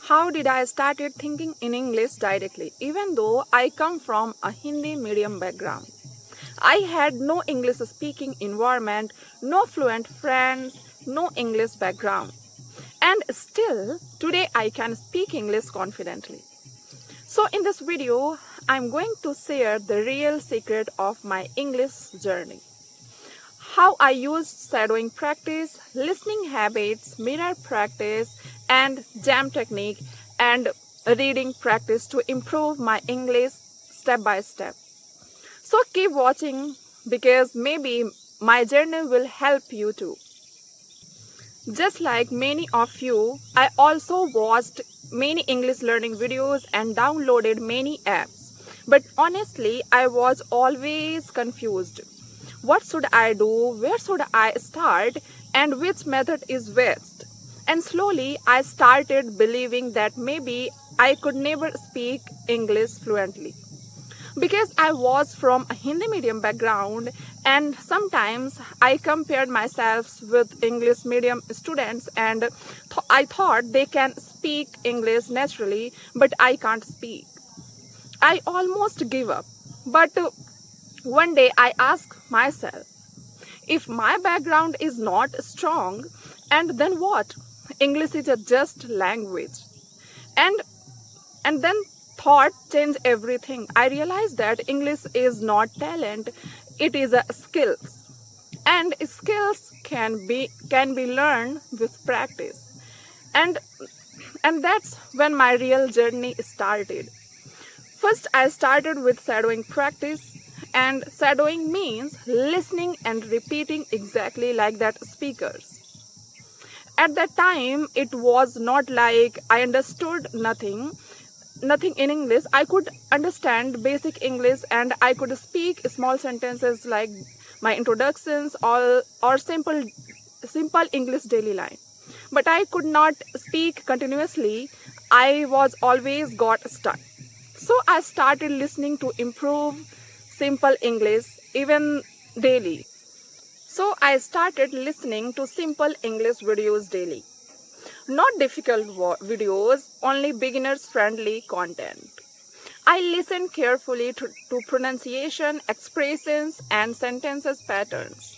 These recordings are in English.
How did I started thinking in English directly, even though I come from a Hindi medium background? I had no English speaking environment, no fluent friends, no English background. And still, today I can speak English confidently. So in this video, I'm going to share the real secret of my English journey. How I used shadowing practice, listening habits, mirror practice, and jam technique and reading practice to improve my English step by step. So keep watching because maybe my journey will help you too. Just like many of you, I also watched many English learning videos and downloaded many apps. But honestly, I was always confused. What should I do? Where should I start? And which method is best? And slowly, I started believing that maybe I could never speak English fluently. Because I was from a Hindi medium background, and sometimes I compared myself with English medium students, and I thought they can speak English naturally, but I can't speak. I almost gave up. But one day I asked myself, if my background is not strong, and then what? English is a just language. And then thought changed everything. I realized that English is not talent, it is a skill. And skills can be learned with practice. And that's when my real journey started. First, I started with shadowing practice, and shadowing means listening and repeating exactly like that speakers. At that time, it was not like I understood nothing in English. I could understand basic English and I could speak small sentences like my introductions or simple English daily line. But I could not speak continuously. I was always got stuck. So I started listening to improve simple English even daily. So I started listening to simple English videos daily. Not difficult videos, only beginners friendly content. I listened carefully to pronunciation, expressions, and sentences patterns.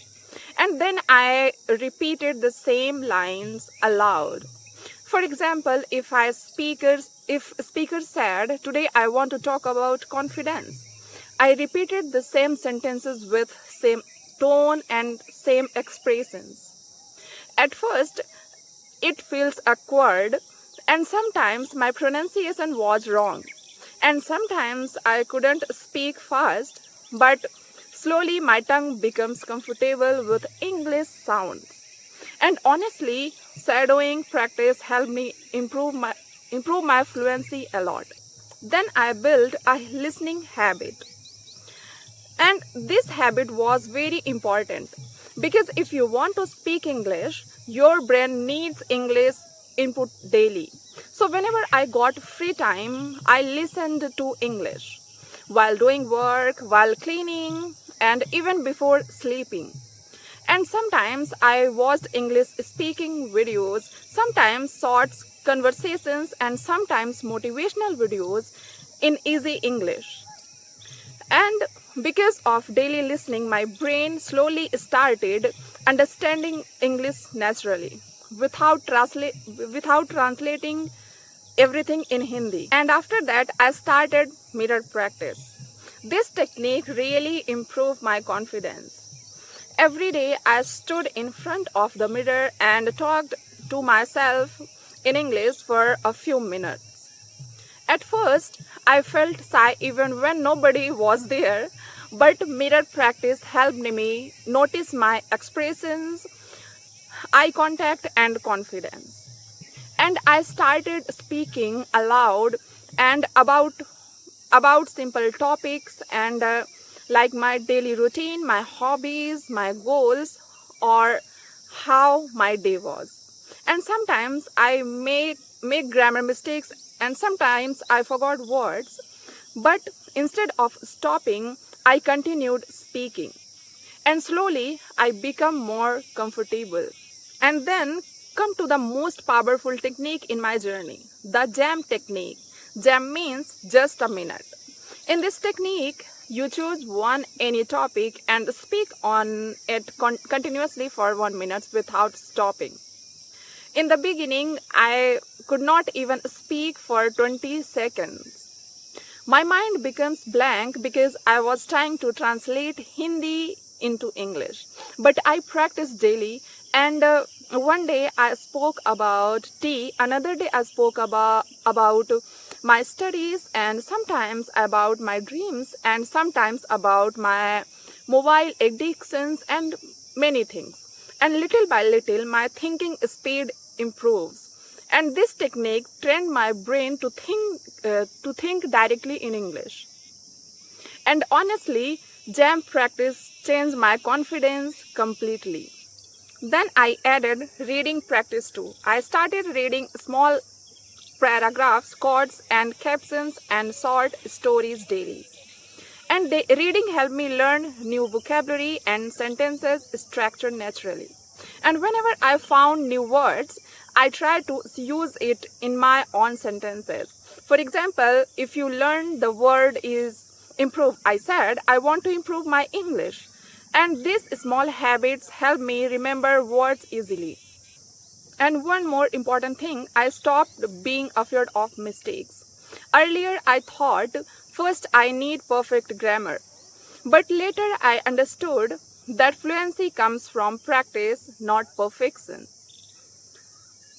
And then I repeated the same lines aloud. For example, if speaker said, "Today I want to talk about confidence," I repeated the same sentences with same tone and same expressions. At first, it feels awkward, and sometimes my pronunciation was wrong, and sometimes I couldn't speak fast, but slowly my tongue becomes comfortable with English sounds. And honestly, shadowing practice helped me improve my fluency a lot. Then I built a listening habit. And this habit was very important because if you want to speak English, your brain needs English input daily. So whenever I got free time, I listened to English while doing work, while cleaning, and even before sleeping. And sometimes I watched English speaking videos, sometimes short conversations, and sometimes motivational videos in easy English. And because of daily listening, my brain slowly started understanding English naturally without translating everything in Hindi. And after that, I started mirror practice. This technique really improved my confidence. Every day, I stood in front of the mirror and talked to myself in English for a few minutes. At first, I felt shy even when nobody was there, but mirror practice helped me notice my expressions, eye contact, and confidence. And I started speaking aloud and about simple topics and like my daily routine, my hobbies, my goals, or how my day was. And sometimes I make grammar mistakes, and sometimes I forgot words, but instead of stopping, I continued speaking. And slowly I become more comfortable. And then come to the most powerful technique in my journey, the jam technique. Jam means just a minute. In this technique, you choose any topic and speak on it continuously for 1 minute without stopping. In the beginning, I could not even speak for 20 seconds. My mind becomes blank because I was trying to translate Hindi into English. But I practiced daily, and one day I spoke about tea, another day I spoke about my studies, and sometimes about my dreams, and sometimes about my mobile addictions and many things. And little by little, my thinking speed improves. And this technique trained my brain to think directly in English. And honestly, jam practice changed my confidence completely. Then I added reading practice too. I started reading small paragraphs, quotes, and captions and short stories daily. And reading helped me learn new vocabulary and sentences structured naturally. And whenever I found new words, I tried to use it in my own sentences. For example, if you learn the word is improve, I said, I want to improve my English. And these small habits help me remember words easily. And one more important thing, I stopped being afraid of mistakes. Earlier, I thought, first I need perfect grammar. But later, I understood that fluency comes from practice, not perfection.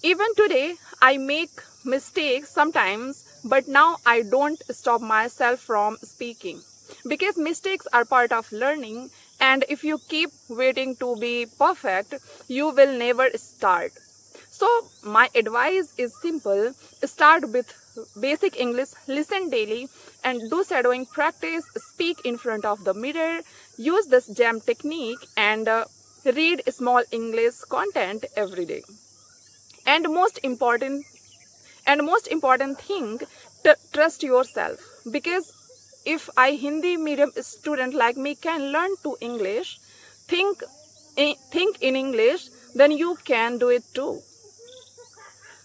Even today, I make mistakes sometimes, but now I don't stop myself from speaking. Because mistakes are part of learning, and if you keep waiting to be perfect, you will never start. So, my advice is simple. Start with basic English, listen daily, and do shadowing practice, speak in front of the mirror, use this jam technique, and read small English content every day. And most important thing, trust yourself, because if a Hindi medium student like me can learn to English, think in English, then you can do it too.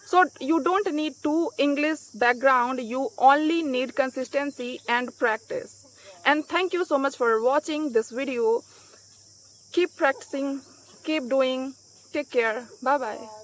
So you don't need to English background, you only need consistency and practice. And thank you so much for watching this video. Keep practicing, keep doing. Take care. Bye bye.